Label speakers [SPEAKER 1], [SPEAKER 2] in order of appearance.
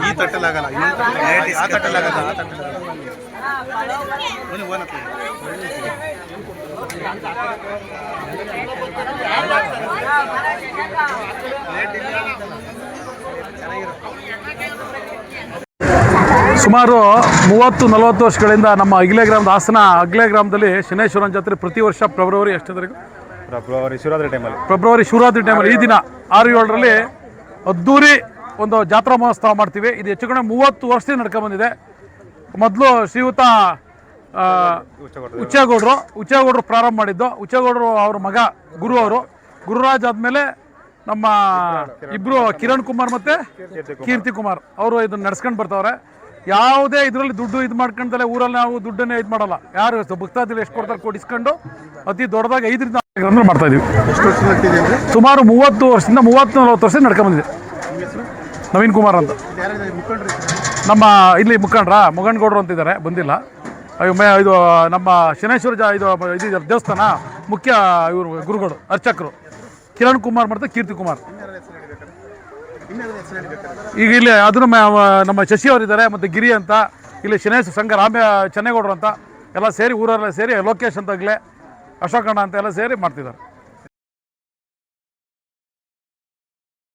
[SPEAKER 1] ಈ ತಟ್ಟಲಾಗಲ್ಲ, ಆ ತಟ್ಟಲಾಗಲ್ಲ, ಆ ತಟ್ಟಲಾಗಲ್ಲ.
[SPEAKER 2] ಸುಮಾರು 30-40 ವರ್ಷಗಳಿಂದ ನಮ್ಮ ಅಗ್ಲೆ ಗ್ರಾಮದ ಹಾಸನ ಅಗ್ಲೆ ಗ್ರಾಮದಲ್ಲಿ ಶನೇಶ್ವರನ ಜಾತ್ರೆ ಪ್ರತಿ ವರ್ಷ ಫೆಬ್ರವರಿ ಎಷ್ಟಂದ್ರಿಗೂ ಫೆಬ್ರವರಿ ಶಿವರಾತ್ರಿ ಟೈಮಲ್ಲಿ ಈ ದಿನ 6-7ರಲ್ಲಿ ಅದ್ದೂರಿ ಒಂದು ಜಾತ್ರಾ ಮಹೋತ್ಸವ ಮಾಡ್ತೀವಿ. ಇದು ಹೆಚ್ಚು ಕಡಿಮೆ 30 ವರ್ಷದಿಂದ ನಡ್ಕೊಂಡ್ಬಂದಿದೆ. ಮೊದಲು ಶ್ರೀಯುತ ಉಚ್ಚೇಗೌಡರು ಪ್ರಾರಂಭ ಮಾಡಿದ್ದು. ಉಚ್ಚೇಗೌಡರು ಅವ್ರ ಮಗ ಗುರುರಾಜ್ ಆದಮೇಲೆ ನಮ್ಮ ಇಬ್ಬರು ಕಿರಣ್ ಕುಮಾರ್ ಮತ್ತು ಕೀರ್ತಿ ಕುಮಾರ್ ಅವರು ಇದನ್ನು ನಡೆಸ್ಕೊಂಡು ಬರ್ತಾವ್ರೆ. ಯಾವುದೇ ಇದರಲ್ಲಿ ದುಡ್ಡು ಇದು ಮಾಡ್ಕೊಂಡಲ್ಲೇ ಊರಲ್ಲಿ ನಾವು ದುಡ್ಡನ್ನೇ ಇದು ಮಾಡಲ್ಲ. ಯಾರು ಭಕ್ತಾದಿಗಳು ಎಷ್ಟು ಕೊಡ್ತಾರೆ ಕೊಡಿಸ್ಕೊಂಡು ಅತಿ ದೊಡ್ಡದಾಗಿ 5-4 ಮಾಡ್ತಾ ಇದೀವಿ. ಸುಮಾರು 30 ವರ್ಷದಿಂದ 30-40 ವರ್ಷದಿಂದ ನಡ್ಕೊಂಬಂದಿದೆ. ನವೀನ್ ಕುಮಾರ್ ಅಂತ ನಮ್ಮ ಇಲ್ಲಿ ಮುಖಂಡಗೌಡರು ಅಂತಿದ್ದಾರೆ, ಬಂದಿಲ್ಲ. ಇದು ನಮ್ಮ ಶನೇಶ್ವರ ಇದು ದೇವಸ್ಥಾನ ಮುಖ್ಯ ಇವರು ಗುರುಗಳು ಅರ್ಚಕರು ಕಿರಣ್ ಕುಮಾರ್ ಮತ್ತು ಕೀರ್ತಿ ಕುಮಾರ್. ಈಗ ಇಲ್ಲಿ ಅದನ್ನು ನಮ್ಮ ಶಶಿ ಅವರಿದ್ದಾರೆ ಮತ್ತು ಗಿರಿ ಅಂತ, ಇಲ್ಲಿ ಶನೇಶ್ವರ ಸಂಘ ಚೆನ್ನೇಗೌಡರು ಅಂತ ಎಲ್ಲ ಸೇರಿ ಊರೆಲ್ಲ ಸೇರಿ ಲೋಕೇಶ್ ಅಂತಾಗಲೇ ಅಶೋಕಣ್ಣ ಅಂತ ಎಲ್ಲ ಸೇರಿ ಮಾಡ್ತಿದ್ದಾರೆ.